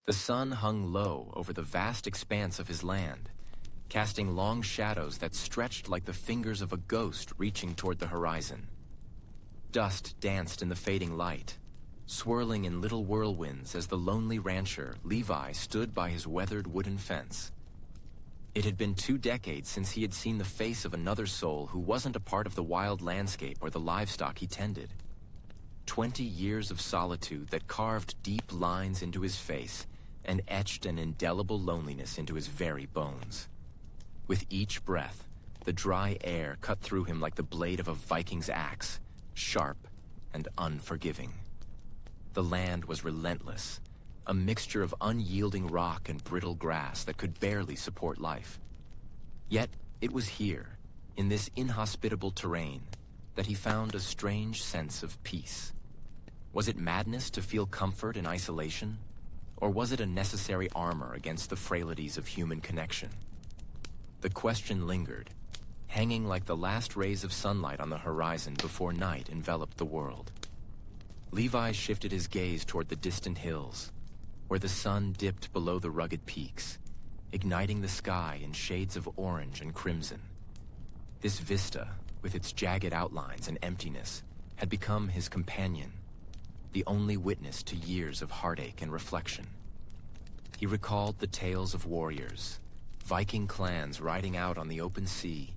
The sun hung low over the vast expanse of his land, casting long shadows that stretched like the fingers of a ghost reaching toward the horizon. Dust danced in the fading light, swirling in little whirlwinds as the lonely rancher, Levi, stood by his weathered wooden fence. It had been 2 decades since he had seen the face of another soul who wasn't a part of the wild landscape or the livestock he tended. 20 years of solitude that carved deep lines into his face and etched an indelible loneliness into his very bones. With each breath, the dry air cut through him like the blade of a Viking's axe, sharp and unforgiving. The land was relentless, a mixture of unyielding rock and brittle grass that could barely support life. Yet it was here, in this inhospitable terrain, that he found a strange sense of peace. Was it madness to feel comfort in isolation? Or was it a necessary armor against the frailties of human connection? The question lingered, hanging like the last rays of sunlight on the horizon before night enveloped the world. Levi shifted his gaze toward the distant hills, where the sun dipped below the rugged peaks, igniting the sky in shades of orange and crimson. This vista, with its jagged outlines and emptiness, had become his companion, the only witness to years of heartache and reflection. He recalled the tales of warriors, Viking clans riding out on the open sea,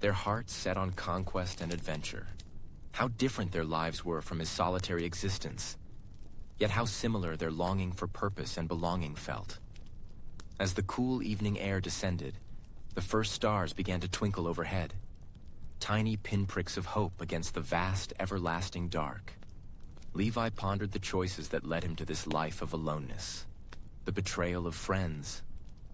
their hearts set on conquest and adventure. How different their lives were from his solitary existence, yet how similar their longing for purpose and belonging felt. As the cool evening air descended, the first stars began to twinkle overhead, tiny pinpricks of hope against the vast, everlasting dark. Levi pondered the choices that led him to this life of aloneness, the betrayal of friends,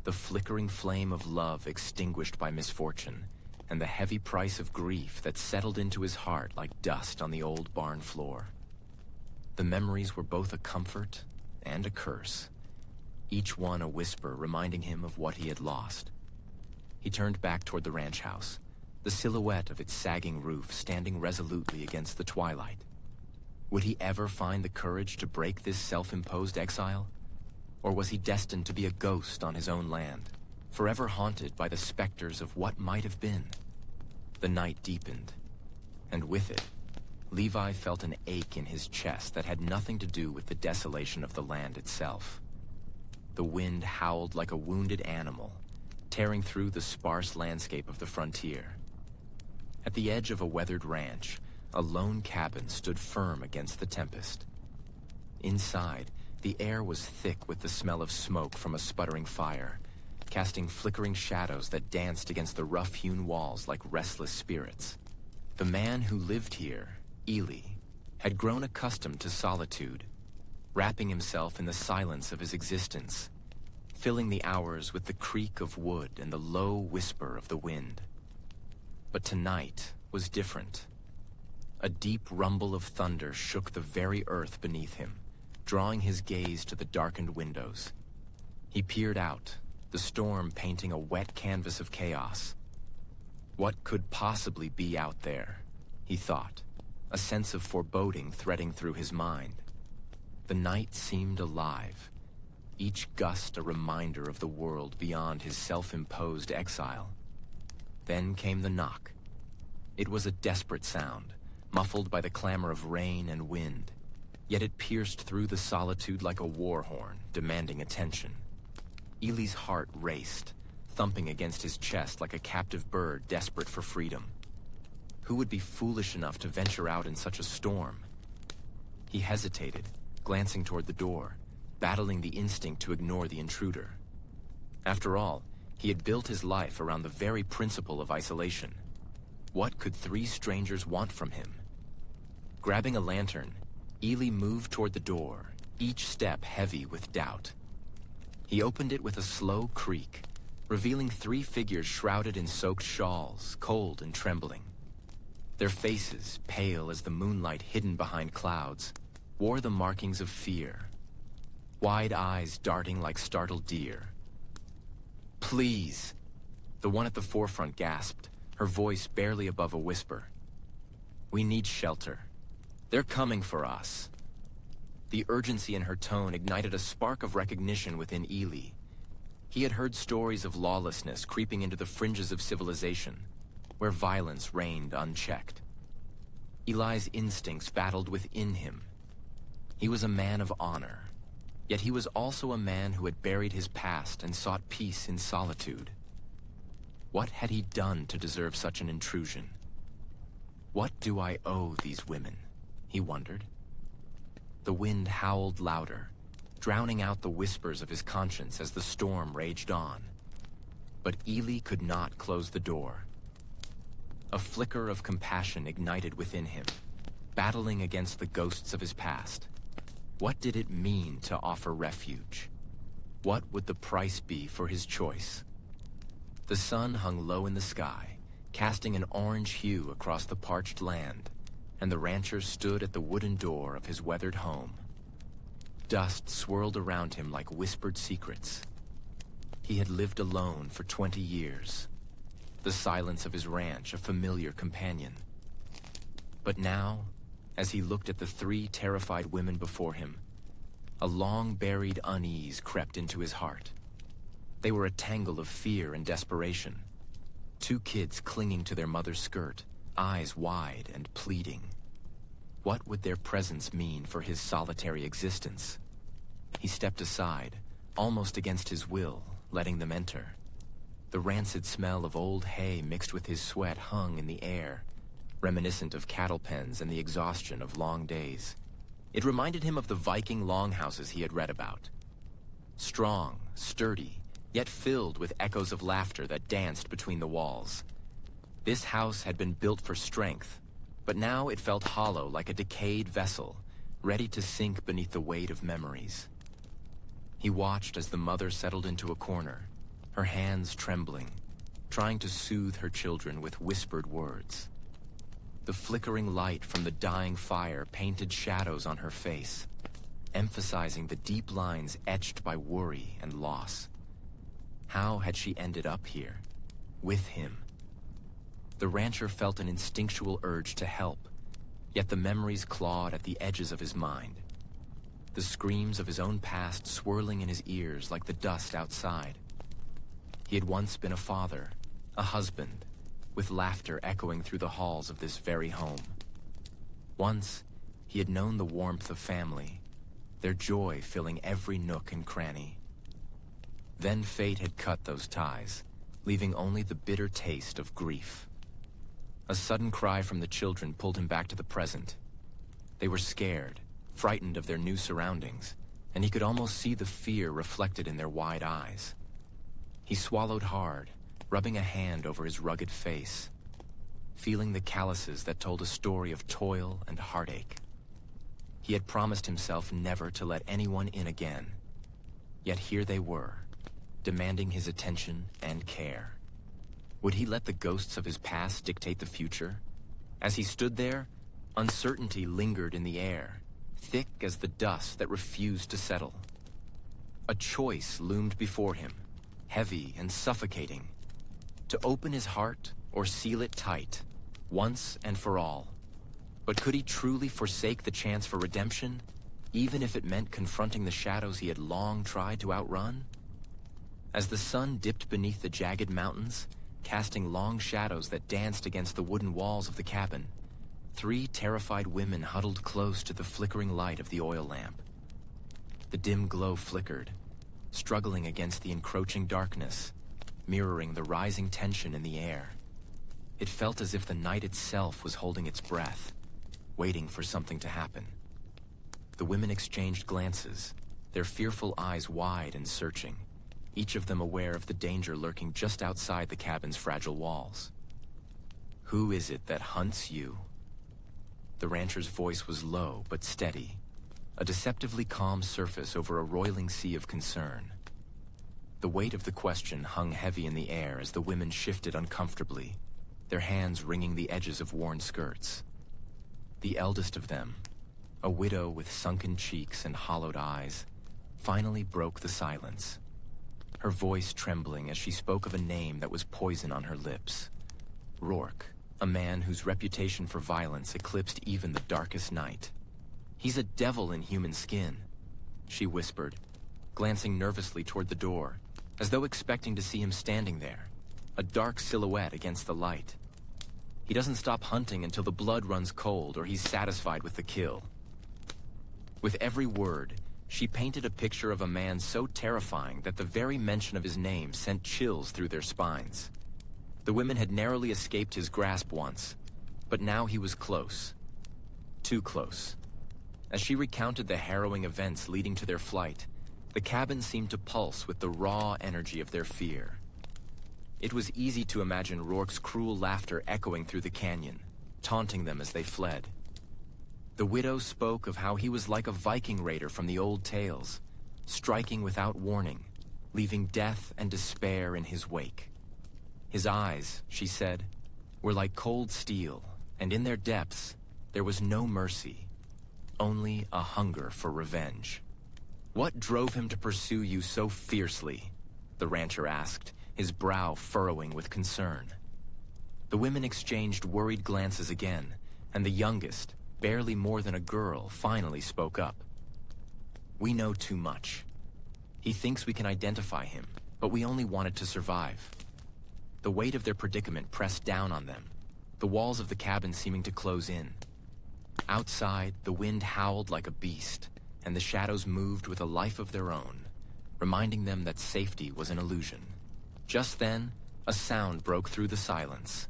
the flickering flame of love extinguished by misfortune, and the heavy price of grief that settled into his heart like dust on the old barn floor. The memories were both a comfort and a curse, each one a whisper reminding him of what he had lost. He turned back toward the ranch house, the silhouette of its sagging roof standing resolutely against the twilight. Would he ever find the courage to break this self-imposed exile? Or was he destined to be a ghost on his own land, forever haunted by the specters of what might have been? The night deepened, and with it, Levi felt an ache in his chest that had nothing to do with the desolation of the land itself. The wind howled like a wounded animal, tearing through the sparse landscape of the frontier. At the edge of a weathered ranch, a lone cabin stood firm against the tempest. Inside, the air was thick with the smell of smoke from a sputtering fire, casting flickering shadows that danced against the rough-hewn walls like restless spirits. The man who lived here, Ely, had grown accustomed to solitude, wrapping himself in the silence of his existence, filling the hours with the creak of wood and the low whisper of the wind. But tonight was different. A deep rumble of thunder shook the very earth beneath him, drawing his gaze to the darkened windows. He peered out, the storm painting a wet canvas of chaos. What could possibly be out there, he thought, a sense of foreboding threading through his mind. The night seemed alive, each gust a reminder of the world beyond his self-imposed exile. Then came the knock. It was a desperate sound, muffled by the clamor of rain and wind, yet it pierced through the solitude like a war horn, demanding attention. Ely's heart raced, thumping against his chest like a captive bird desperate for freedom. Who would be foolish enough to venture out in such a storm? He hesitated, glancing toward the door, battling the instinct to ignore the intruder. After all, he had built his life around the very principle of isolation. What could 3 strangers want from him? Grabbing a lantern, Ely moved toward the door, each step heavy with doubt. He opened it with a slow creak, revealing 3 figures shrouded in soaked shawls, cold and trembling. Their faces, pale as the moonlight hidden behind clouds, wore the markings of fear, wide eyes darting like startled deer. "Please," the one at the forefront gasped, her voice barely above a whisper. "We need shelter. They're coming for us." The urgency in her tone ignited a spark of recognition within Ely. He had heard stories of lawlessness creeping into the fringes of civilization, where violence reigned unchecked. Eli's instincts battled within him. He was a man of honor, yet he was also a man who had buried his past and sought peace in solitude. What had he done to deserve such an intrusion? What do I owe these women? He wondered. The wind howled louder, drowning out the whispers of his conscience as the storm raged on. But Ely could not close the door. A flicker of compassion ignited within him, battling against the ghosts of his past. What did it mean to offer refuge? What would the price be for his choice? The sun hung low in the sky, casting an orange hue across the parched land, and the rancher stood at the wooden door of his weathered home. Dust swirled around him like whispered secrets. He had lived alone for 20 years, the silence of his ranch a familiar companion. But now, as he looked at the 3 terrified women before him, a long-buried unease crept into his heart. They were a tangle of fear and desperation. 2 kids clinging to their mother's skirt, eyes wide and pleading. What would their presence mean for his solitary existence? He stepped aside, almost against his will, letting them enter. The rancid smell of old hay mixed with his sweat hung in the air, reminiscent of cattle pens and the exhaustion of long days. It reminded him of the Viking longhouses he had read about. Strong, sturdy, yet filled with echoes of laughter that danced between the walls. This house had been built for strength, but now it felt hollow like a decayed vessel, ready to sink beneath the weight of memories. He watched as the mother settled into a corner, her hands trembling, trying to soothe her children with whispered words. The flickering light from the dying fire painted shadows on her face, emphasizing the deep lines etched by worry and loss. How had she ended up here, with him? The rancher felt an instinctual urge to help, yet the memories clawed at the edges of his mind. The screams of his own past swirling in his ears like the dust outside. He had once been a father, a husband, with laughter echoing through the halls of this very home. Once, he had known the warmth of family, their joy filling every nook and cranny. Then fate had cut those ties, leaving only the bitter taste of grief. A sudden cry from the children pulled him back to the present. They were scared, frightened of their new surroundings, and he could almost see the fear reflected in their wide eyes. He swallowed hard, rubbing a hand over his rugged face, feeling the calluses that told a story of toil and heartache. He had promised himself never to let anyone in again, yet here they were, demanding his attention and care. Would he let the ghosts of his past dictate the future? As he stood there, uncertainty lingered in the air, thick as the dust that refused to settle. A choice loomed before him, heavy and suffocating. To open his heart or seal it tight, once and for all. But could he truly forsake the chance for redemption, even if it meant confronting the shadows he had long tried to outrun? As the sun dipped beneath the jagged mountains, casting long shadows that danced against the wooden walls of the cabin, 3 terrified women huddled close to the flickering light of the oil lamp. The dim glow flickered, struggling against the encroaching darkness, mirroring the rising tension in the air. It felt as if the night itself was holding its breath, waiting for something to happen. The women exchanged glances, their fearful eyes wide and searching, each of them aware of the danger lurking just outside the cabin's fragile walls. "Who is it that hunts you?" The rancher's voice was low but steady, a deceptively calm surface over a roiling sea of concern. The weight of the question hung heavy in the air as the women shifted uncomfortably, their hands wringing the edges of worn skirts. The eldest of them, a widow with sunken cheeks and hollowed eyes, finally broke the silence, her voice trembling as she spoke of a name that was poison on her lips. Rourke, a man whose reputation for violence eclipsed even the darkest night. "He's a devil in human skin," she whispered, glancing nervously toward the door, as though expecting to see him standing there, a dark silhouette against the light. "He doesn't stop hunting until the blood runs cold or he's satisfied with the kill." With every word, she painted a picture of a man so terrifying that the very mention of his name sent chills through their spines. The women had narrowly escaped his grasp once, but now he was close. Too close. As she recounted the harrowing events leading to their flight, the cabin seemed to pulse with the raw energy of their fear. It was easy to imagine Rourke's cruel laughter echoing through the canyon, taunting them as they fled. The widow spoke of how he was like a Viking raider from the old tales, striking without warning, leaving death and despair in his wake. His eyes, she said, were like cold steel, and in their depths, there was no mercy, only a hunger for revenge. "What drove him to pursue you so fiercely?" the rancher asked, his brow furrowing with concern. The women exchanged worried glances again, and the youngest, barely more than a girl, finally spoke up. "We know too much. He thinks we can identify him, but we only wanted to survive." The weight of their predicament pressed down on them, the walls of the cabin seeming to close in. Outside, the wind howled like a beast, and the shadows moved with a life of their own, reminding them that safety was an illusion. Just then, a sound broke through the silence.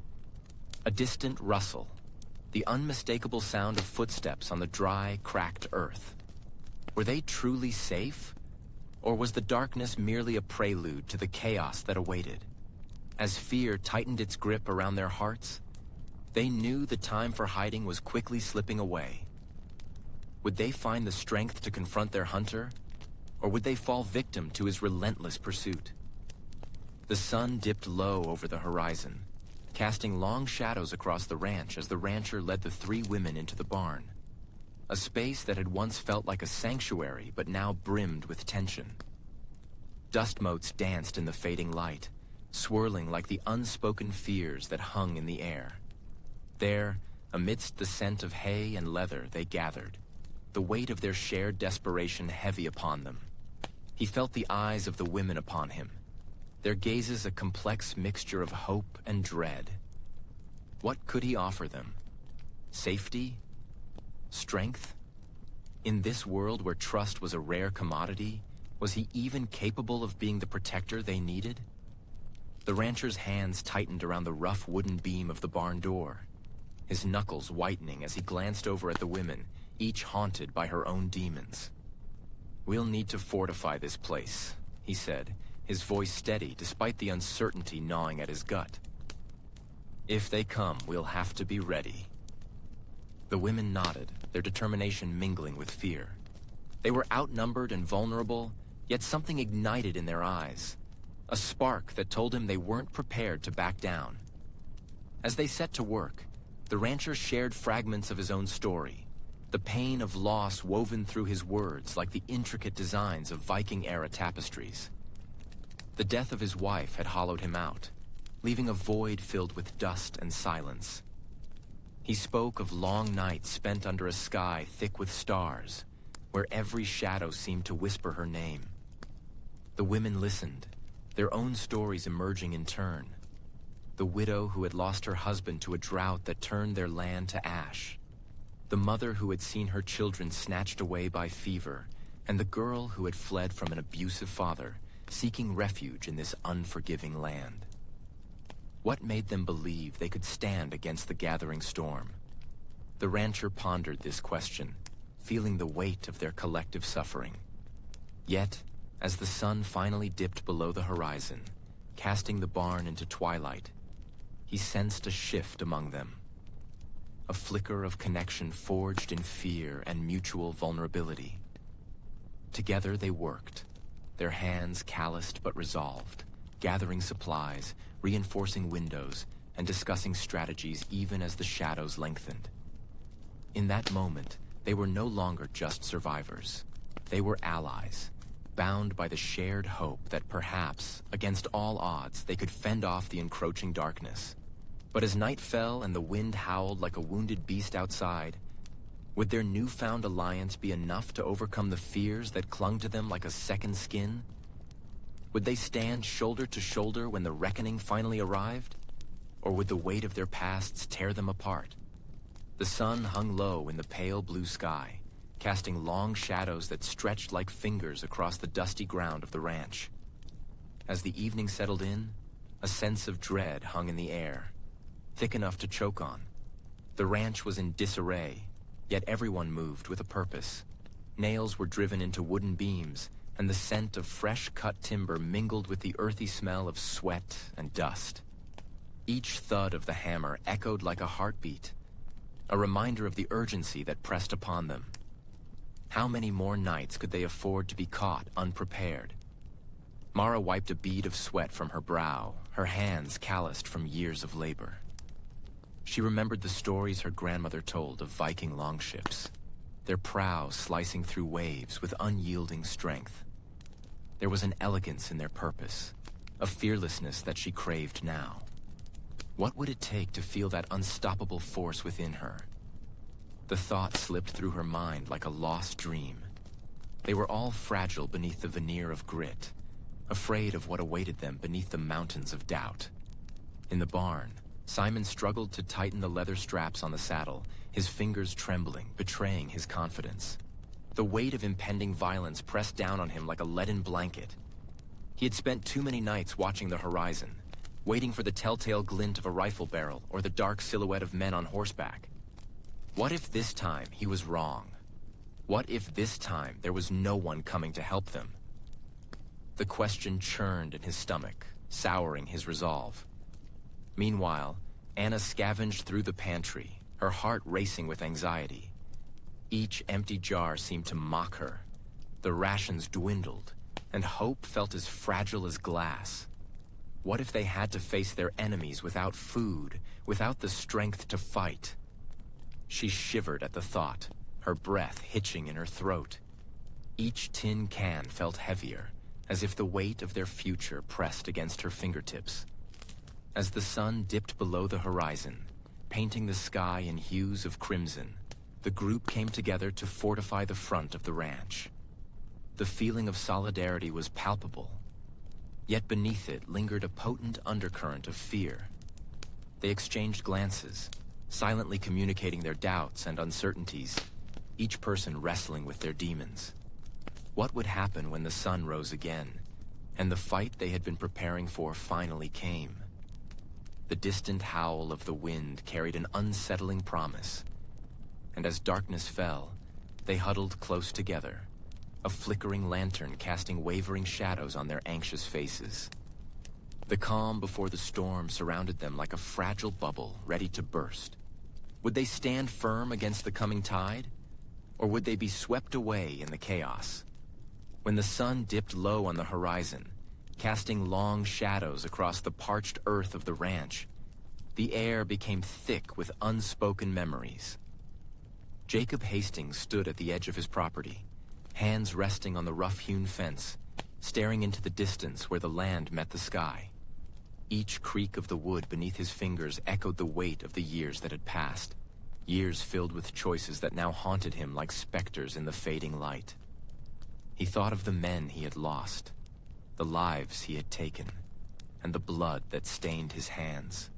A distant rustle, the unmistakable sound of footsteps on the dry, cracked earth. Were they truly safe? Or was the darkness merely a prelude to the chaos that awaited? As fear tightened its grip around their hearts, they knew the time for hiding was quickly slipping away. Would they find the strength to confront their hunter, or would they fall victim to his relentless pursuit? The sun dipped low over the horizon, casting long shadows across the ranch as the rancher led the three women into the barn, a space that had once felt like a sanctuary but now brimmed with tension. Dust motes danced in the fading light, swirling like the unspoken fears that hung in the air. There, amidst the scent of hay and leather, they gathered, the weight of their shared desperation heavy upon them. He felt the eyes of the women upon him, their gazes a complex mixture of hope and dread. What could he offer them? Safety? Strength? In this world where trust was a rare commodity, was he even capable of being the protector they needed? The rancher's hands tightened around the rough wooden beam of the barn door, his knuckles whitening as he glanced over at the women, each haunted by her own demons. "We'll need to fortify this place," he said, his voice steady despite the uncertainty gnawing at his gut. "If they come, we'll have to be ready." The women nodded, their determination mingling with fear. They were outnumbered and vulnerable, yet something ignited in their eyes, a spark that told him they weren't prepared to back down. As they set to work, the rancher shared fragments of his own story, the pain of loss woven through his words like the intricate designs of Viking-era tapestries. The death of his wife had hollowed him out, leaving a void filled with dust and silence. He spoke of long nights spent under a sky thick with stars, where every shadow seemed to whisper her name. The women listened, their own stories emerging in turn. The widow who had lost her husband to a drought that turned their land to ash. The mother who had seen her children snatched away by fever, and the girl who had fled from an abusive father, seeking refuge in this unforgiving land. What made them believe they could stand against the gathering storm? The rancher pondered this question, feeling the weight of their collective suffering. Yet, as the sun finally dipped below the horizon, casting the barn into twilight, he sensed a shift among them. A flicker of connection forged in fear and mutual vulnerability. Together they worked, their hands calloused but resolved, gathering supplies, reinforcing windows, and discussing strategies even as the shadows lengthened. In that moment, they were no longer just survivors. They were allies, bound by the shared hope that perhaps, against all odds, they could fend off the encroaching darkness. But as night fell and the wind howled like a wounded beast outside, Would their newfound alliance be enough to overcome the fears that clung to them like a second skin? Would they stand shoulder to shoulder when the reckoning finally arrived? Or would the weight of their pasts tear them apart? The sun hung low in the pale blue sky, casting long shadows that stretched like fingers across the dusty ground of the ranch. As the evening settled in, a sense of dread hung in the air, thick enough to choke on. The ranch was in disarray, yet everyone moved with a purpose. Nails were driven into wooden beams, and the scent of fresh-cut timber mingled with the earthy smell of sweat and dust. Each thud of the hammer echoed like a heartbeat, a reminder of the urgency that pressed upon them. How many more nights could they afford to be caught unprepared? Mara wiped a bead of sweat from her brow, her hands calloused from years of labor. She remembered the stories her grandmother told of Viking longships, their prow slicing through waves with unyielding strength. There was an elegance in their purpose, a fearlessness that she craved now. What would it take to feel that unstoppable force within her? The thought slipped through her mind like a lost dream. They were all fragile beneath the veneer of grit, afraid of what awaited them beneath the mountains of doubt. In the barn, Simon struggled to tighten the leather straps on the saddle, his fingers trembling, betraying his confidence. The weight of impending violence pressed down on him like a leaden blanket. He had spent too many nights watching the horizon, waiting for the telltale glint of a rifle barrel or the dark silhouette of men on horseback. What if this time he was wrong? What if this time there was no one coming to help them? The question churned in his stomach, souring his resolve. Meanwhile, Anna scavenged through the pantry, her heart racing with anxiety. Each empty jar seemed to mock her. The rations dwindled, and hope felt as fragile as glass. What if they had to face their enemies without food, without the strength to fight? She shivered at the thought, her breath hitching in her throat. Each tin can felt heavier, as if the weight of their future pressed against her fingertips. As the sun dipped below the horizon, painting the sky in hues of crimson, the group came together to fortify the front of the ranch. The feeling of solidarity was palpable, yet beneath it lingered a potent undercurrent of fear. They exchanged glances, silently communicating their doubts and uncertainties, each person wrestling with their demons. What would happen when the sun rose again, and the fight they had been preparing for finally came? The distant howl of the wind carried an unsettling promise, and as darkness fell, they huddled close together, a flickering lantern casting wavering shadows on their anxious faces. The calm before the storm surrounded them like a fragile bubble ready to burst. Would they stand firm against the coming tide, or would they be swept away in the chaos? When the sun dipped low on the horizon, casting long shadows across the parched earth of the ranch, the air became thick with unspoken memories. Jacob Hastings stood at the edge of his property, hands resting on the rough-hewn fence, staring into the distance where the land met the sky. Each creak of the wood beneath his fingers echoed the weight of the years that had passed, years filled with choices that now haunted him like specters in the fading light. He thought of the men he had lost, the lives he had taken, and the blood that stained his hands.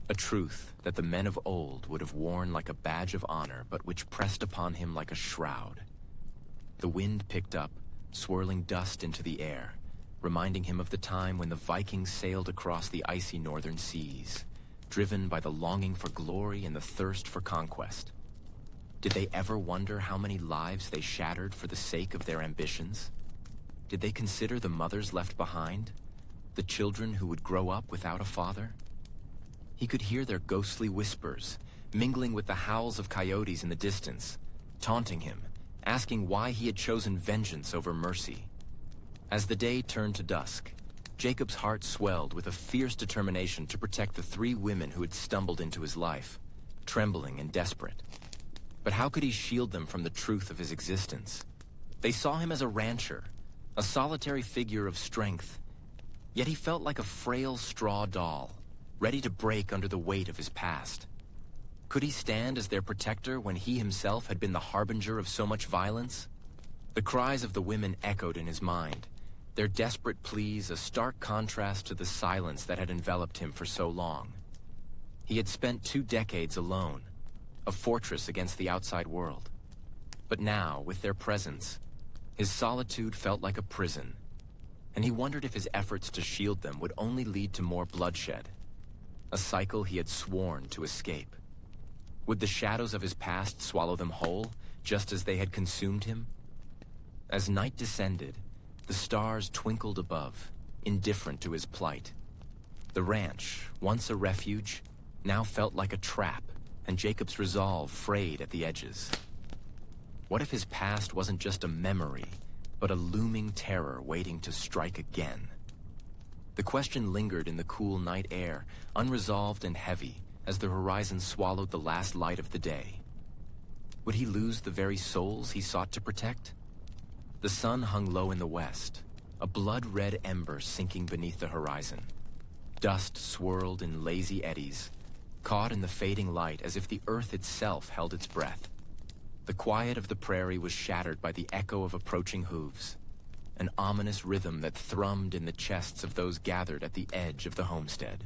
A truth that the men of old would have worn like a badge of honor, but which pressed upon him like a shroud. The wind picked up, swirling dust into the air, reminding him of the time when the Vikings sailed across the icy northern seas, driven by the longing for glory and the thirst for conquest. Did they ever wonder how many lives they shattered for the sake of their ambitions? Did they consider the mothers left behind, the children who would grow up without a father? He could hear their ghostly whispers, mingling with the howls of coyotes in the distance, taunting him, asking why he had chosen vengeance over mercy. As the day turned to dusk, Jacob's heart swelled with a fierce determination to protect the 3 women who had stumbled into his life, trembling and desperate. But how could he shield them from the truth of his existence? They saw him as a rancher, a solitary figure of strength, yet he felt like a frail straw doll, ready to break under the weight of his past. Could he stand as their protector when he himself had been the harbinger of so much violence? The cries of the women echoed in his mind, their desperate pleas a stark contrast to the silence that had enveloped him for so long. He had spent 2 decades alone, a fortress against the outside world. But now, with their presence, his solitude felt like a prison, and he wondered if his efforts to shield them would only lead to more bloodshed, a cycle he had sworn to escape. Would the shadows of his past swallow them whole, just as they had consumed him? As night descended, the stars twinkled above, indifferent to his plight. The ranch, once a refuge, now felt like a trap, and Jacob's resolve frayed at the edges. What if his past wasn't just a memory, but a looming terror waiting to strike again? The question lingered in the cool night air, unresolved and heavy, as the horizon swallowed the last light of the day. Would he lose the very souls he sought to protect? The sun hung low in the west, a blood-red ember sinking beneath the horizon. Dust swirled in lazy eddies, caught in the fading light as if the earth itself held its breath. The quiet of the prairie was shattered by the echo of approaching hooves, an ominous rhythm that thrummed in the chests of those gathered at the edge of the homestead.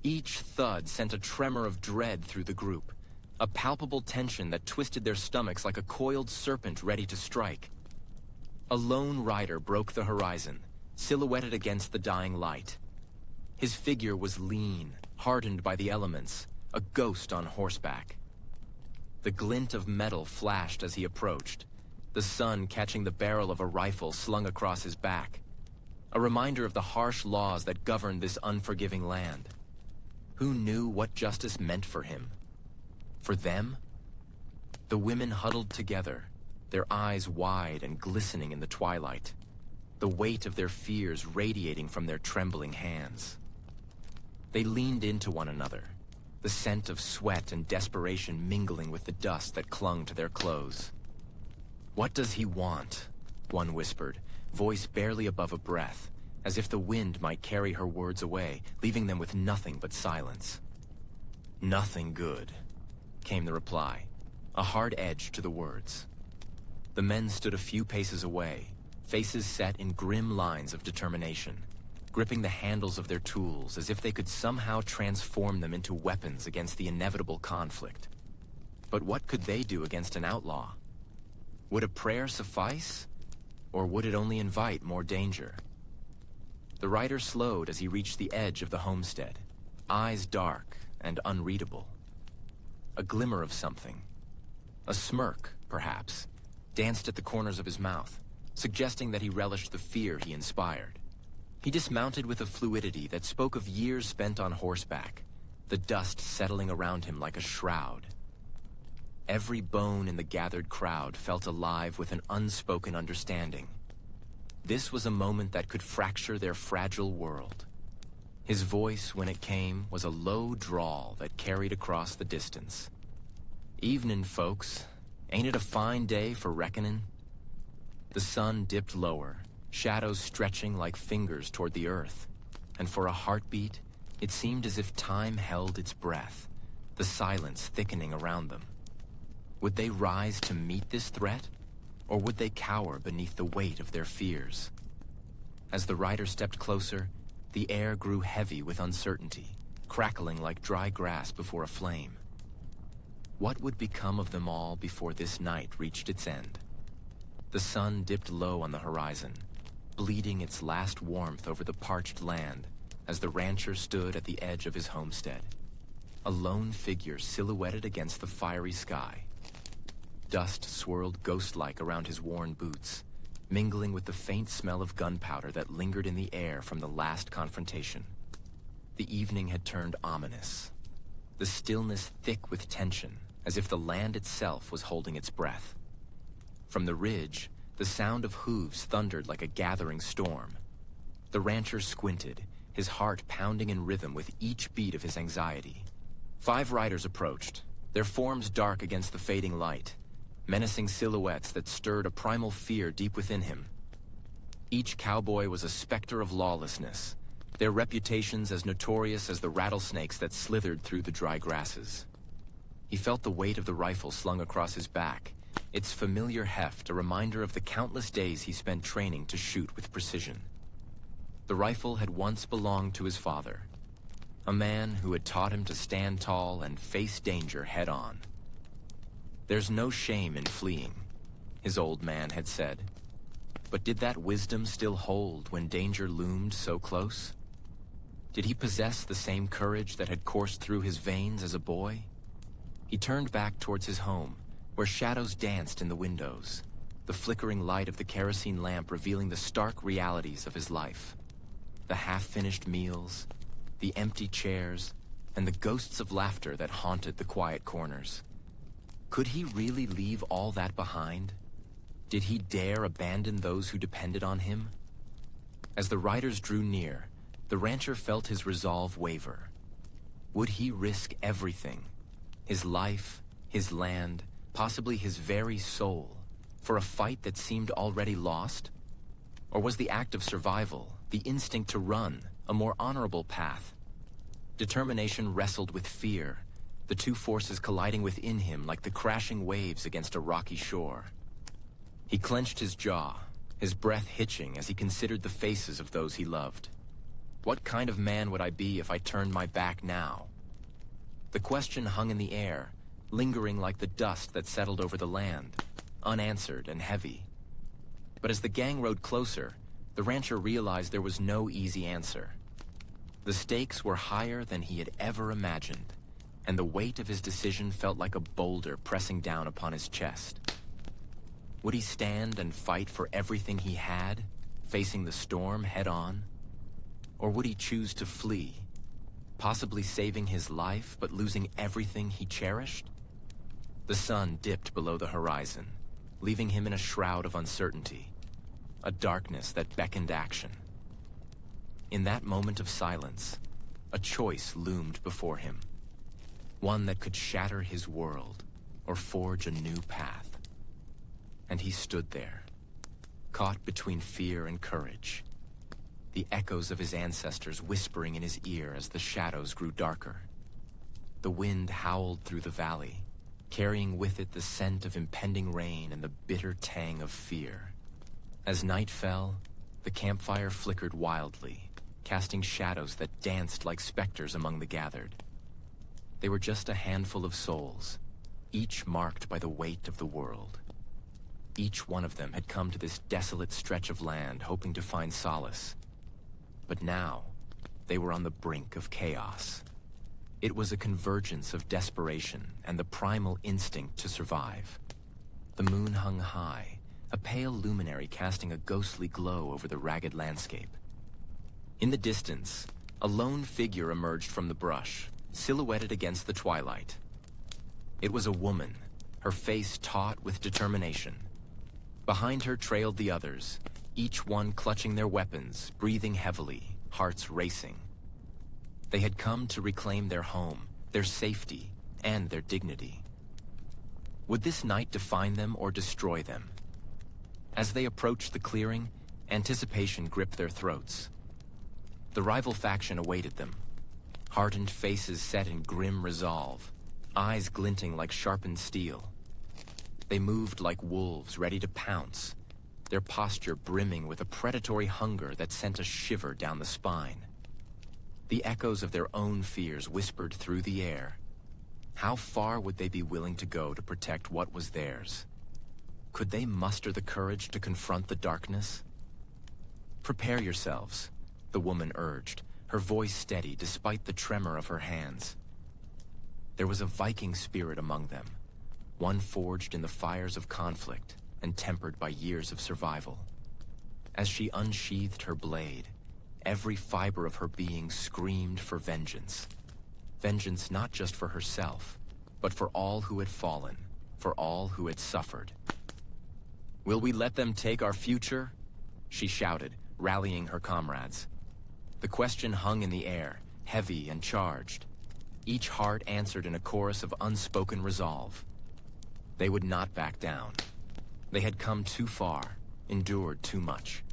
Each thud sent a tremor of dread through the group, a palpable tension that twisted their stomachs like a coiled serpent ready to strike. A lone rider broke the horizon, silhouetted against the dying light. His figure was lean, hardened by the elements, a ghost on horseback. The glint of metal flashed as he approached, the sun catching the barrel of a rifle slung across his back, a reminder of the harsh laws that governed this unforgiving land. Who knew what justice meant for him? For them? The women huddled together, their eyes wide and glistening in the twilight, the weight of their fears radiating from their trembling hands. They leaned into one another, the scent of sweat and desperation mingling with the dust that clung to their clothes. "What does he want?" one whispered, voice barely above a breath, as if the wind might carry her words away, leaving them with nothing but silence. "Nothing good," came the reply, a hard edge to the words. The men stood a few paces away, faces set in grim lines of determination, gripping the handles of their tools as if they could somehow transform them into weapons against the inevitable conflict. But what could they do against an outlaw? Would a prayer suffice, or would it only invite more danger? The rider slowed as he reached the edge of the homestead, eyes dark and unreadable. A glimmer of something, a smirk, perhaps, danced at the corners of his mouth, suggesting that he relished the fear he inspired. He dismounted with a fluidity that spoke of years spent on horseback, the dust settling around him like a shroud. Every bone in the gathered crowd felt alive with an unspoken understanding. This was a moment that could fracture their fragile world. His voice, when it came, was a low drawl that carried across the distance. "Evenin', folks. Ain't it a fine day for reckonin'?" The sun dipped lower, shadows stretching like fingers toward the earth, and for a heartbeat, it seemed as if time held its breath, the silence thickening around them. Would they rise to meet this threat, or would they cower beneath the weight of their fears? As the rider stepped closer, the air grew heavy with uncertainty, crackling like dry grass before a flame. What would become of them all before this night reached its end? The sun dipped low on the horizon, bleeding its last warmth over the parched land as the rancher stood at the edge of his homestead, a lone figure silhouetted against the fiery sky. Dust swirled ghost-like around his worn boots, mingling with the faint smell of gunpowder that lingered in the air from the last confrontation. The evening had turned ominous, the stillness thick with tension, as if the land itself was holding its breath. From the ridge, the sound of hooves thundered like a gathering storm. The rancher squinted, his heart pounding in rhythm with each beat of his anxiety. 5 riders approached, their forms dark against the fading light, menacing silhouettes that stirred a primal fear deep within him. Each cowboy was a specter of lawlessness, their reputations as notorious as the rattlesnakes that slithered through the dry grasses. He felt the weight of the rifle slung across his back, its familiar heft a reminder of the countless days he spent training to shoot with precision. The rifle had once belonged to his father, a man who had taught him to stand tall and face danger head-on. "There's no shame in fleeing," his old man had said. But did that wisdom still hold when danger loomed so close? Did he possess the same courage that had coursed through his veins as a boy? He turned back towards his home, where shadows danced in the windows, the flickering light of the kerosene lamp revealing the stark realities of his life. The half-finished meals, the empty chairs, and the ghosts of laughter that haunted the quiet corners. Could he really leave all that behind? Did he dare abandon those who depended on him? As the riders drew near, the rancher felt his resolve waver. Would he risk everything? His life, his land, possibly his very soul, for a fight that seemed already lost? Or was the act of survival, the instinct to run, a more honorable path? Determination wrestled with fear, the two forces colliding within him like the crashing waves against a rocky shore. He clenched his jaw, his breath hitching as he considered the faces of those he loved. What kind of man would I be if I turned my back now? The question hung in the air, lingering like the dust that settled over the land, unanswered and heavy. But as the gang rode closer, the rancher realized there was no easy answer. The stakes were higher than he had ever imagined, and the weight of his decision felt like a boulder pressing down upon his chest. Would he stand and fight for everything he had, facing the storm head-on? Or would he choose to flee, possibly saving his life but losing everything he cherished? The sun dipped below the horizon, leaving him in a shroud of uncertainty, a darkness that beckoned action. In that moment of silence, a choice loomed before him, one that could shatter his world or forge a new path. And he stood there, caught between fear and courage, the echoes of his ancestors whispering in his ear as the shadows grew darker. The wind howled through the valley, carrying with it the scent of impending rain and the bitter tang of fear. As night fell, the campfire flickered wildly, casting shadows that danced like specters among the gathered. They were just a handful of souls, each marked by the weight of the world. Each one of them had come to this desolate stretch of land hoping to find solace. But now, they were on the brink of chaos. It was a convergence of desperation and the primal instinct to survive. The moon hung high, a pale luminary casting a ghostly glow over the ragged landscape. In the distance, a lone figure emerged from the brush, silhouetted against the twilight. It was a woman, her face taut with determination. Behind her trailed the others, each one clutching their weapons, breathing heavily, hearts racing. They had come to reclaim their home, their safety, and their dignity. Would this night define them or destroy them? As they approached the clearing, anticipation gripped their throats. The rival faction awaited them, hardened faces set in grim resolve, eyes glinting like sharpened steel. They moved like wolves ready to pounce, their posture brimming with a predatory hunger that sent a shiver down the spine. The echoes of their own fears whispered through the air. How far would they be willing to go to protect what was theirs? Could they muster the courage to confront the darkness? "Prepare yourselves," the woman urged, her voice steady despite the tremor of her hands. There was a Viking spirit among them, one forged in the fires of conflict and tempered by years of survival. As she unsheathed her blade, every fiber of her being screamed for vengeance. Vengeance not just for herself, but for all who had fallen, for all who had suffered. "Will we let them take our future?" she shouted, rallying her comrades. The question hung in the air, heavy and charged. Each heart answered in a chorus of unspoken resolve. They would not back down. They had come too far, endured too much.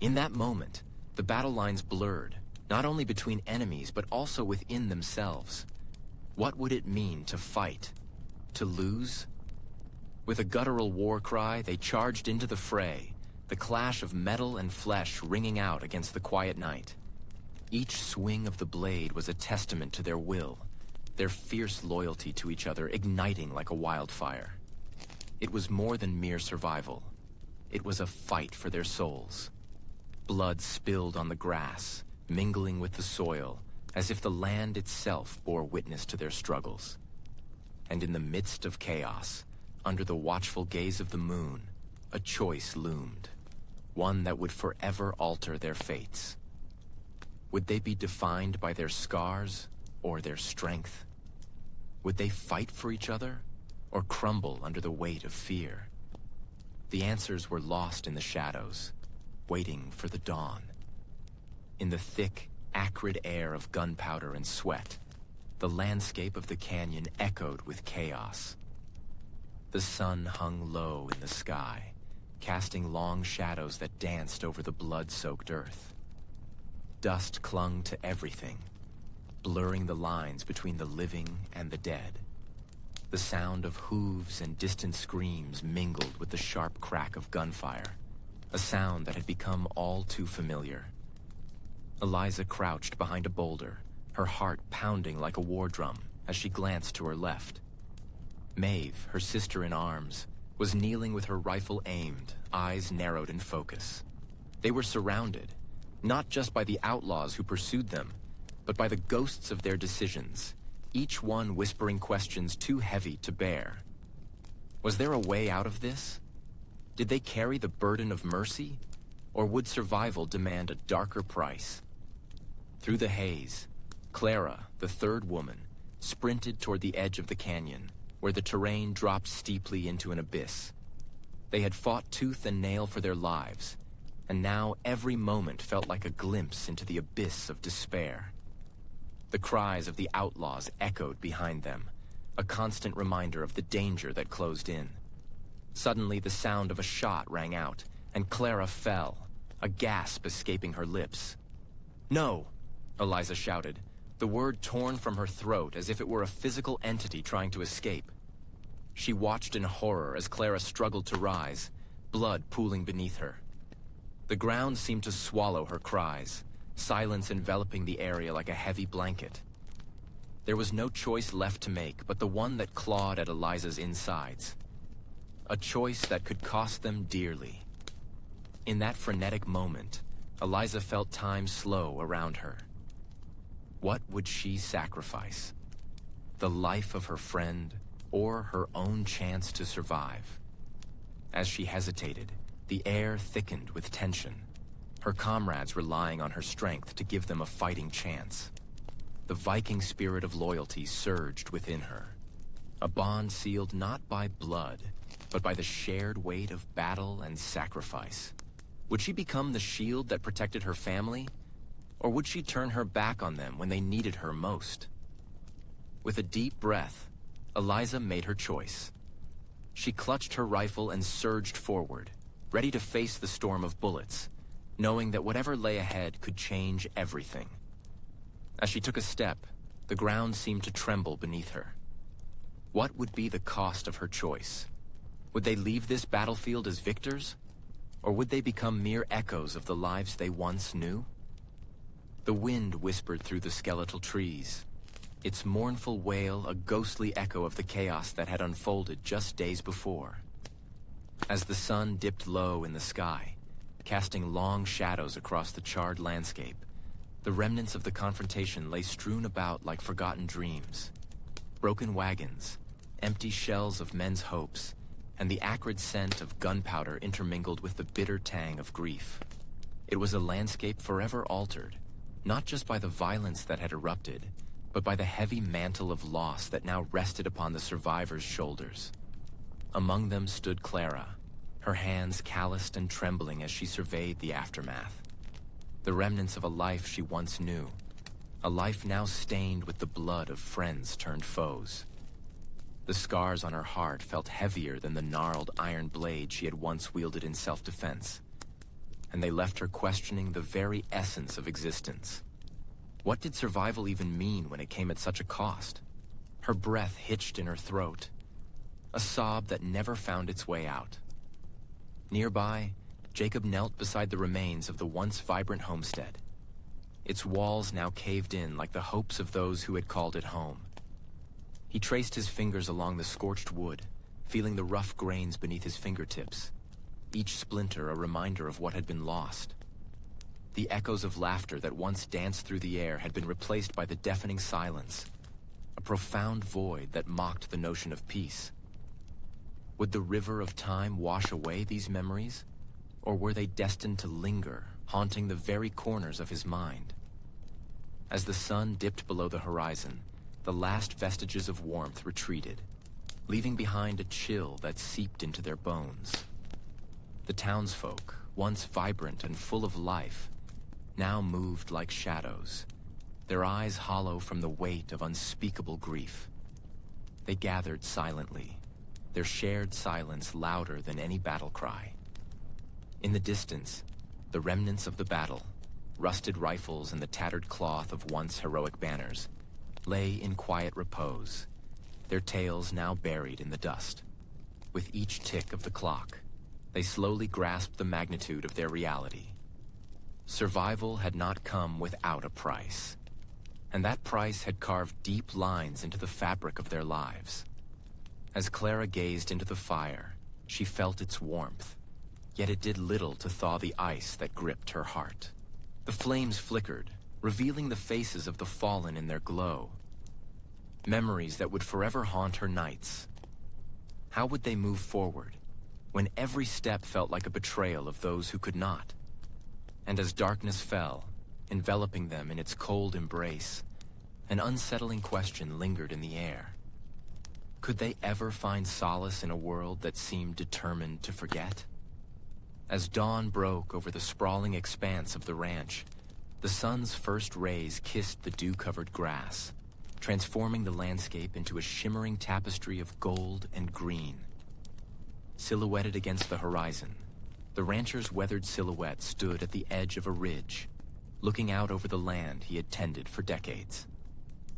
In that moment, the battle lines blurred, not only between enemies, but also within themselves. What would it mean to fight, to lose? With a guttural war cry, they charged into the fray, the clash of metal and flesh ringing out against the quiet night. Each swing of the blade was a testament to their will, their fierce loyalty to each other igniting like a wildfire. It was more than mere survival. It was a fight for their souls. Blood spilled on the grass, mingling with the soil, as if the land itself bore witness to their struggles. And in the midst of chaos, under the watchful gaze of the moon, a choice loomed, one that would forever alter their fates. Would they be defined by their scars or their strength? Would they fight for each other or crumble under the weight of fear? The answers were lost in the shadows, waiting for the dawn. In the thick, acrid air of gunpowder and sweat, the landscape of the canyon echoed with chaos. The sun hung low in the sky, casting long shadows that danced over the blood-soaked earth. Dust clung to everything, blurring the lines between the living and the dead. The sound of hooves and distant screams mingled with the sharp crack of gunfire, a sound that had become all too familiar. Eliza crouched behind a boulder, her heart pounding like a war drum as she glanced to her left. Maeve, her sister in arms, was kneeling with her rifle aimed, eyes narrowed in focus. They were surrounded, not just by the outlaws who pursued them, but by the ghosts of their decisions, each one whispering questions too heavy to bear. Was there a way out of this? Did they carry the burden of mercy, or would survival demand a darker price? Through the haze, Clara, the third woman, sprinted toward the edge of the canyon, where the terrain dropped steeply into an abyss. They had fought tooth and nail for their lives, and now every moment felt like a glimpse into the abyss of despair. The cries of the outlaws echoed behind them, a constant reminder of the danger that closed in. Suddenly, the sound of a shot rang out, and Clara fell, a gasp escaping her lips. "No!" Eliza shouted, the word torn from her throat as if it were a physical entity trying to escape. She watched in horror as Clara struggled to rise, blood pooling beneath her. The ground seemed to swallow her cries, silence enveloping the area like a heavy blanket. There was no choice left to make but the one that clawed at Eliza's insides. A choice that could cost them dearly. In that frenetic moment, Eliza felt time slow around her. What would she sacrifice? The life of her friend, or her own chance to survive? As she hesitated, the air thickened with tension, her comrades relying on her strength to give them a fighting chance. The Viking spirit of loyalty surged within her, a bond sealed not by blood, but by the shared weight of battle and sacrifice. Would she become the shield that protected her family, or would she turn her back on them when they needed her most? With a deep breath, Eliza made her choice. She clutched her rifle and surged forward, ready to face the storm of bullets, knowing that whatever lay ahead could change everything. As she took a step, the ground seemed to tremble beneath her. What would be the cost of her choice? Would they leave this battlefield as victors? Or would they become mere echoes of the lives they once knew? The wind whispered through the skeletal trees, its mournful wail a ghostly echo of the chaos that had unfolded just days before. As the sun dipped low in the sky, casting long shadows across the charred landscape, the remnants of the confrontation lay strewn about like forgotten dreams. Broken wagons, empty shells of men's hopes, and the acrid scent of gunpowder intermingled with the bitter tang of grief. It was a landscape forever altered, not just by the violence that had erupted, but by the heavy mantle of loss that now rested upon the survivors' shoulders. Among them stood Clara, her hands calloused and trembling as she surveyed the aftermath. The remnants of a life she once knew, a life now stained with the blood of friends turned foes. The scars on her heart felt heavier than the gnarled iron blade she had once wielded in self-defense, and they left her questioning the very essence of existence. What did survival even mean when it came at such a cost? Her breath hitched in her throat, a sob that never found its way out. Nearby, Jacob knelt beside the remains of the once vibrant homestead. Its walls now caved in like the hopes of those who had called it home. He traced his fingers along the scorched wood, feeling the rough grains beneath his fingertips, each splinter a reminder of what had been lost. The echoes of laughter that once danced through the air had been replaced by the deafening silence, a profound void that mocked the notion of peace. Would the river of time wash away these memories, or were they destined to linger, haunting the very corners of his mind? As the sun dipped below the horizon, the last vestiges of warmth retreated, leaving behind a chill that seeped into their bones. The townsfolk, once vibrant and full of life, now moved like shadows, their eyes hollow from the weight of unspeakable grief. They gathered silently, their shared silence louder than any battle cry. In the distance, the remnants of the battle, rusted rifles and the tattered cloth of once heroic banners, lay in quiet repose, their tails now buried in the dust. With each tick of the clock, they slowly grasped the magnitude of their reality. Survival had not come without a price, and that price had carved deep lines into the fabric of their lives. As Clara gazed into the fire, she felt its warmth, yet it did little to thaw the ice that gripped her heart. The flames flickered, revealing the faces of the fallen in their glow. Memories that would forever haunt her nights. How would they move forward, when every step felt like a betrayal of those who could not? And as darkness fell, enveloping them in its cold embrace, an unsettling question lingered in the air. Could they ever find solace in a world that seemed determined to forget? As dawn broke over the sprawling expanse of the ranch, the sun's first rays kissed the dew-covered grass, transforming the landscape into a shimmering tapestry of gold and green. Silhouetted against the horizon, the rancher's weathered silhouette stood at the edge of a ridge, looking out over the land he had tended for decades.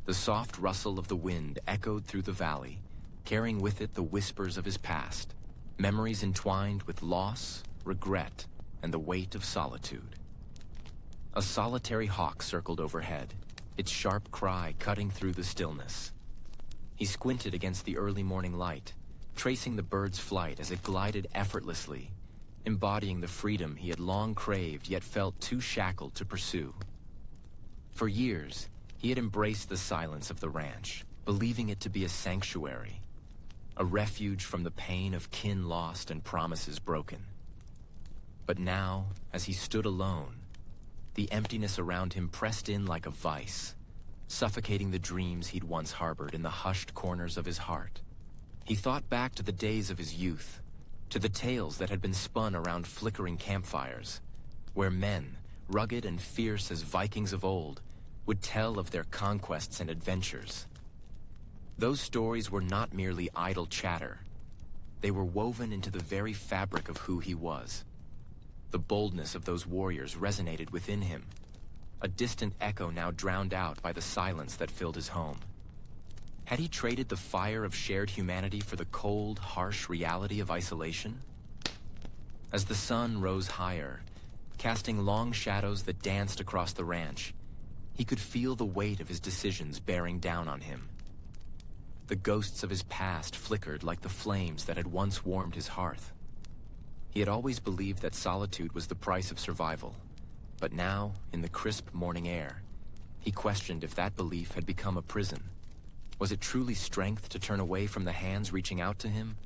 The soft rustle of the wind echoed through the valley, carrying with it the whispers of his past, memories entwined with loss, regret, and the weight of solitude. A solitary hawk circled overhead, its sharp cry cutting through the stillness. He squinted against the early morning light, tracing the bird's flight as it glided effortlessly, embodying the freedom he had long craved yet felt too shackled to pursue. For years, he had embraced the silence of the ranch, believing it to be a sanctuary, a refuge from the pain of kin lost and promises broken. But now, as he stood alone, the emptiness around him pressed in like a vice, suffocating the dreams he'd once harbored in the hushed corners of his heart. He thought back to the days of his youth, to the tales that had been spun around flickering campfires, where men, rugged and fierce as Vikings of old, would tell of their conquests and adventures. Those stories were not merely idle chatter. They were woven into the very fabric of who he was. The boldness of those warriors resonated within him, a distant echo now drowned out by the silence that filled his home. Had he traded the fire of shared humanity for the cold, harsh reality of isolation? As the sun rose higher, casting long shadows that danced across the ranch, he could feel the weight of his decisions bearing down on him. The ghosts of his past flickered like the flames that had once warmed his hearth. He had always believed that solitude was the price of survival, but now, in the crisp morning air, he questioned if that belief had become a prison. Was it truly strength to turn away from the hands reaching out to him?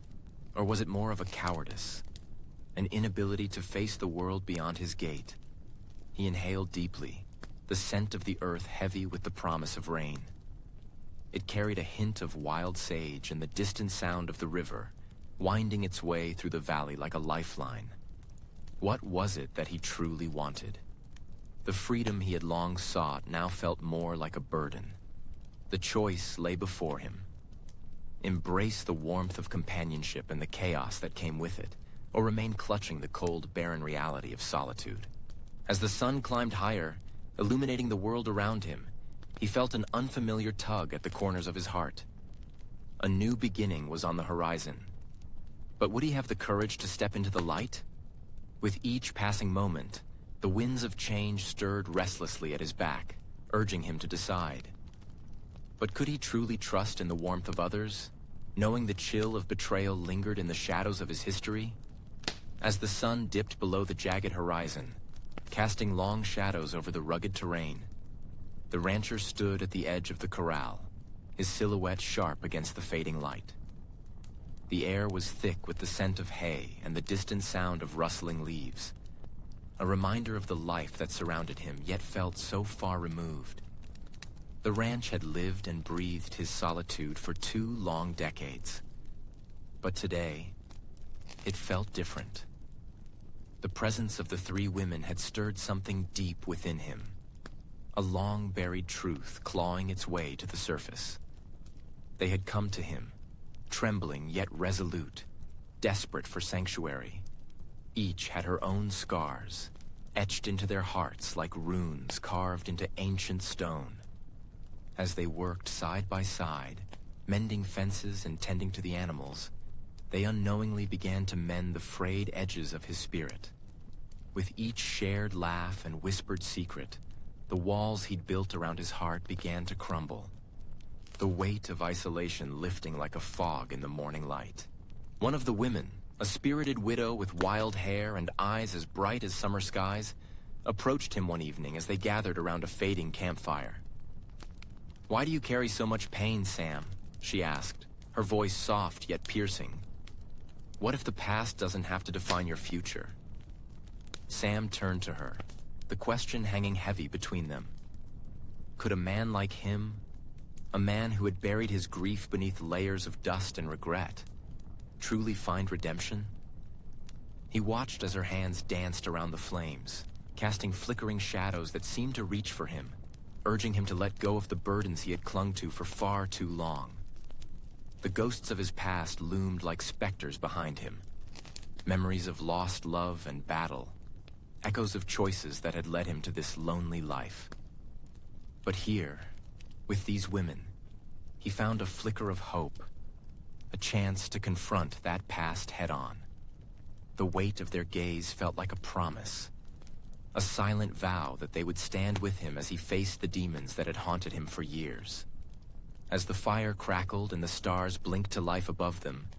Or was it more of a cowardice? An inability to face the world beyond his gate? He inhaled deeply, the scent of the earth heavy with the promise of rain. It carried a hint of wild sage and the distant sound of the river, winding its way through the valley like a lifeline. What was it that he truly wanted? The freedom he had long sought now felt more like a burden. The choice lay before him. Embrace the warmth of companionship and the chaos that came with it, or remain clutching the cold, barren reality of solitude. As the sun climbed higher, illuminating the world around him, he felt an unfamiliar tug at the corners of his heart. A new beginning was on the horizon. But would he have the courage to step into the light? With each passing moment, the winds of change stirred restlessly at his back, urging him to decide. But could he truly trust in the warmth of others, knowing the chill of betrayal lingered in the shadows of his history? As the sun dipped below the jagged horizon, casting long shadows over the rugged terrain, the rancher stood at the edge of the corral, his silhouette sharp against the fading light. The air was thick with the scent of hay and the distant sound of rustling leaves, a reminder of the life that surrounded him yet felt so far removed. The ranch had lived and breathed his solitude for 2 long decades. But today, it felt different. The presence of the 3 women had stirred something deep within him, a long-buried truth clawing its way to the surface. They had come to him, trembling yet resolute, desperate for sanctuary. Each had her own scars, etched into their hearts like runes carved into ancient stone. As they worked side by side, mending fences and tending to the animals, they unknowingly began to mend the frayed edges of his spirit. With each shared laugh and whispered secret, the walls he'd built around his heart began to crumble, the weight of isolation lifting like a fog in the morning light. One of the women, a spirited widow with wild hair and eyes as bright as summer skies, approached him one evening as they gathered around a fading campfire. "Why do you carry so much pain, Sam?" she asked, her voice soft yet piercing. "What if the past doesn't have to define your future?" Sam turned to her, the question hanging heavy between them. Could a man like him, a man who had buried his grief beneath layers of dust and regret, truly find redemption? He watched as her hands danced around the flames, casting flickering shadows that seemed to reach for him, urging him to let go of the burdens he had clung to for far too long. The ghosts of his past loomed like specters behind him, memories of lost love and battle, echoes of choices that had led him to this lonely life. But here, with these women, he found a flicker of hope, a chance to confront that past head-on. The weight of their gaze felt like a promise, a silent vow that they would stand with him as he faced the demons that had haunted him for years. As the fire crackled and the stars blinked to life above them,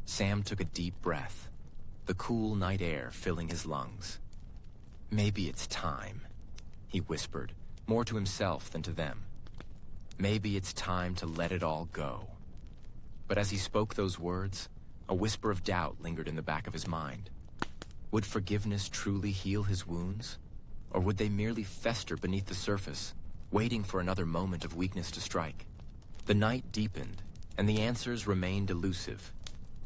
Sam took a deep breath, the cool night air filling his lungs. "Maybe it's time," he whispered, more to himself than to them. "Maybe it's time to let it all go." But as he spoke those words, a whisper of doubt lingered in the back of his mind. Would forgiveness truly heal his wounds? Or would they merely fester beneath the surface, waiting for another moment of weakness to strike? The night deepened, and the answers remained elusive,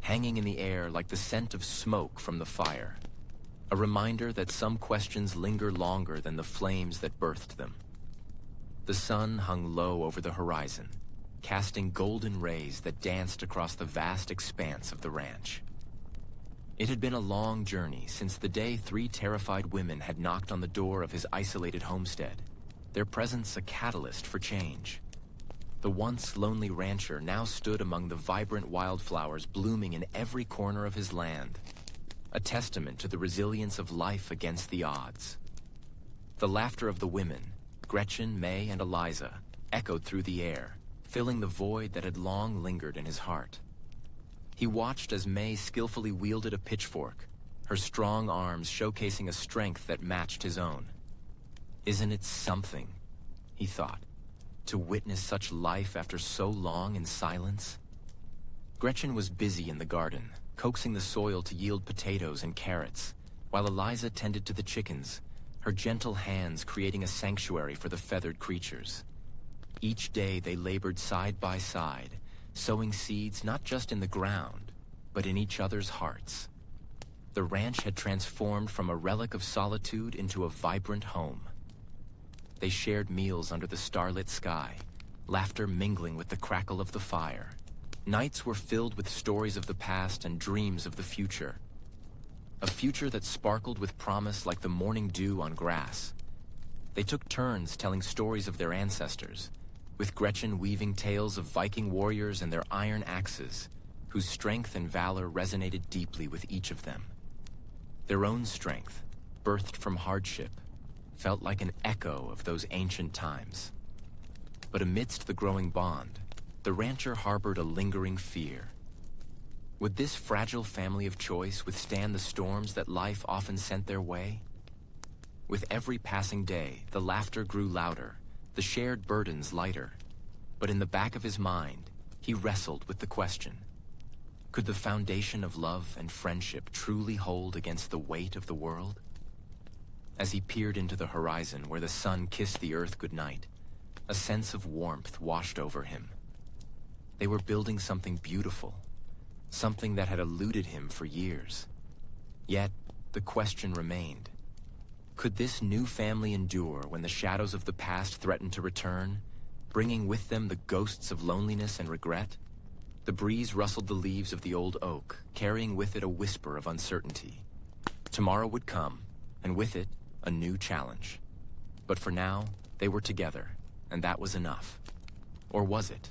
hanging in the air like the scent of smoke from the fire, a reminder that some questions linger longer than the flames that birthed them. The sun hung low over the horizon, casting golden rays that danced across the vast expanse of the ranch. It had been a long journey since the day 3 terrified women had knocked on the door of his isolated homestead, their presence a catalyst for change. The once lonely rancher now stood among the vibrant wildflowers blooming in every corner of his land, a testament to the resilience of life against the odds. The laughter of the women, Gretchen, May, and Eliza, echoed through the air, filling the void that had long lingered in his heart. He watched as May skillfully wielded a pitchfork, her strong arms showcasing a strength that matched his own. Isn't it something, he thought, to witness such life after so long in silence? Gretchen was busy in the garden, coaxing the soil to yield potatoes and carrots, while Eliza tended to the chickens, her gentle hands creating a sanctuary for the feathered creatures. Each day they labored side by side, sowing seeds not just in the ground, but in each other's hearts. The ranch had transformed from a relic of solitude into a vibrant home. They shared meals under the starlit sky, laughter mingling with the crackle of the fire. Nights were filled with stories of the past and dreams of the future. A future that sparkled with promise like the morning dew on grass. They took turns telling stories of their ancestors, with Gretchen weaving tales of Viking warriors and their iron axes, whose strength and valor resonated deeply with each of them. Their own strength, birthed from hardship, felt like an echo of those ancient times. But amidst the growing bond, the rancher harbored a lingering fear. Would this fragile family of choice withstand the storms that life often sent their way? With every passing day, the laughter grew louder, the shared burdens lighter. But in the back of his mind, he wrestled with the question: could the foundation of love and friendship truly hold against the weight of the world? As he peered into the horizon where the sun kissed the earth goodnight, a sense of warmth washed over him. They were building something beautiful, something that had eluded him for years. Yet, the question remained: could this new family endure when the shadows of the past threatened to return, bringing with them the ghosts of loneliness and regret? The breeze rustled the leaves of the old oak, carrying with it a whisper of uncertainty. Tomorrow would come, and with it, a new challenge. But for now, they were together, and that was enough. Or was it?